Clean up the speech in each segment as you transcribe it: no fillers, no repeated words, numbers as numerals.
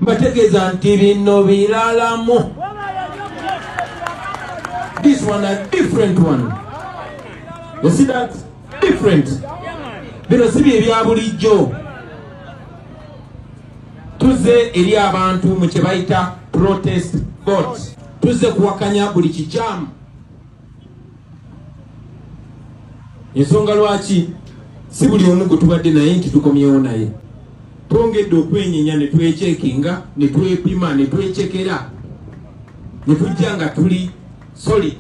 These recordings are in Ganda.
mbategeeza nti bino biralamu. This one a different one. You see that? Different. Bino si bye bya bulijjo. Tuze eri abantu mu kye bayita protest vote. Tuze kuwakanya buli kikyamu. Ensonga lwaki si buli omu gwe tubadde naye nti tukomyewo naye. Twongedde okwenyenya ne twecekinga ne twepima ne twecekera ne tujja nga tuli solid.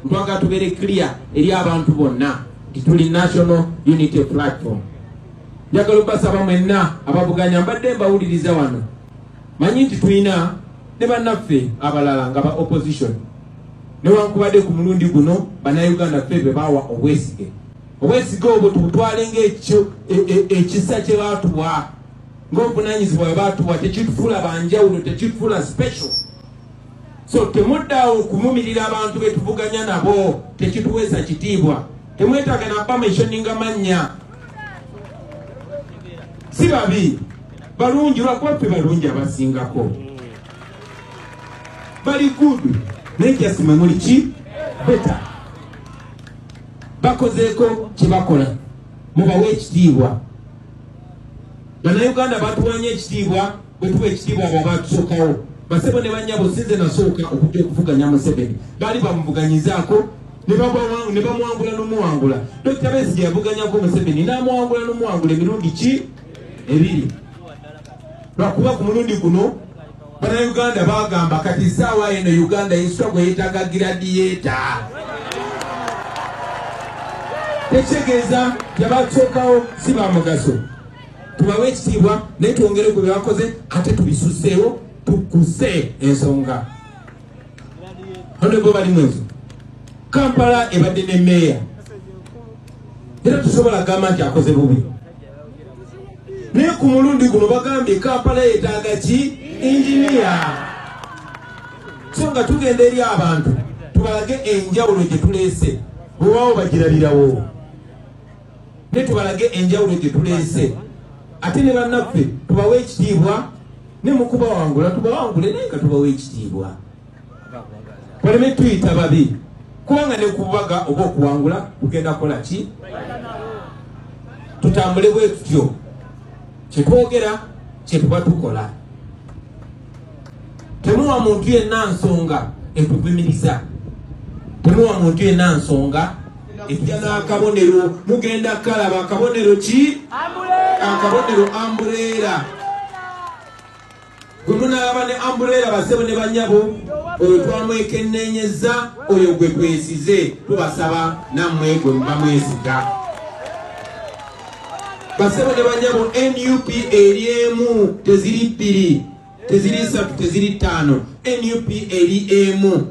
Ntwaga tubere clear eri abantu bonna nti tuli National Unity Platform. Njagala obbasaba mwenna abavuganya mbadde mbawuliriza wano. Manyi nti tulina ne bannaffe abalala nga ba opposition. Newankubadde ku mulundi guno bannayuganda ffe be bawa obwesige. Obwesige obwo tubutwale ng'ekyo ekisa kye baatuwa. Ng'obuvunaanyizibwa bwe baatuwa tekitufuula banjawulo, tekitufuula special. So temuddawo okumumirira abantu be tuvuganya nabo, tekituweesa kitiibwa. Temwetaaga na bamentioninga mannya. Si babi, balungi lwakuba ffe balungi abasingako. Bali good, naye kyasima muli ki? Better. Bakozeeko kye bakola, mubawe ekitiibwa. Bannayuganda batuwanye ekitiibwa, bwe tuwa ekitiibwa abo abatusookawo. Basebo ne bannyabo sinze nasooka okujja okuvuganya Museveni. Baali bamuvuganyizaako ne bamuwangula n'omuwangula. Dr. Besigye yavuganyako Museveni n'amuwangula n'omuwangula emirundi ki? Ebiri. Lwakuba ku mulundi guno bannayuganda bagamba kati ssaawa eno Uganda yesitwa yeetaaga giradiyeeta. Tekitegeeza yabatusookawo si bamugaso. Tubawe ekitiibwa naye twongere ku bye bakoze ate tubisuseewo tukuse ensonga. Honorable bali mwezo. Kampala ebadde ne meeya. Era tusobola gamba nti akoze bubi. Naye ku mulundi guno bagambye Kampala yeetaaga ki? Engineer. So nga tugenda eri abantu tubalage enjawulo gye tuleese. Bwewaawo bagirabirawo. Ne tubalage enjawulo gye tuleese. Ate ne bannaffe tubawe ekitiibwa ne mu kubawangula tubawangule naye nga tubawe ekitiibwa. Baleme tuyita babi. Kubanga ne kubaga oba okuwangula kugenda kukola ki? Tutambule bwe tutyo. Kye twogera kye tuba tukola. Temuwa muntu yenna nsonga etuvumiriza. Temuwa muntu yenna nsonga etujja n'akabonero. Mugenda kalaba akabonero ki? Akabonero ambuleera. Gwe munaalaba ne ambuleera basebo ne bannyabo oyo twamwekennenyeza oyo gwe twesize. Tubasaba nammwe gwe bamwesiga. Basebo ne bannyabo NUP eri emu, teziri bbiri, teziri ssatu, teziri ttaano. NUP eri emu.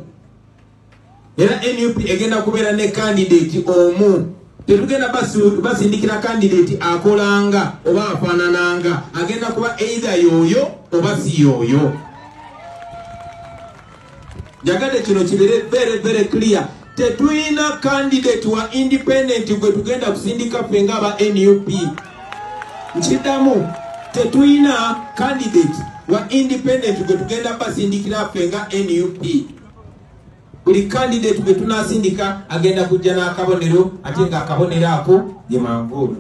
Era NUP egenda kubeera ne candidate omu. Tetugenda basindikira candidate akolanga oba afaanananga. Agenda kuba either yoyo oba si yoyo. Njagade kino kibeere very very clear. Tetulina candidate wa independent gwe tugenda kusindika ffe ng'aba NUP. Nkiddamu, tetulina candidate wa independent gwe tugenda basindikira ffe nga NUP. Buli candidate gwe tunasindika agenda kujja n'akabonero ate nga akabonero ako ye manvuulu.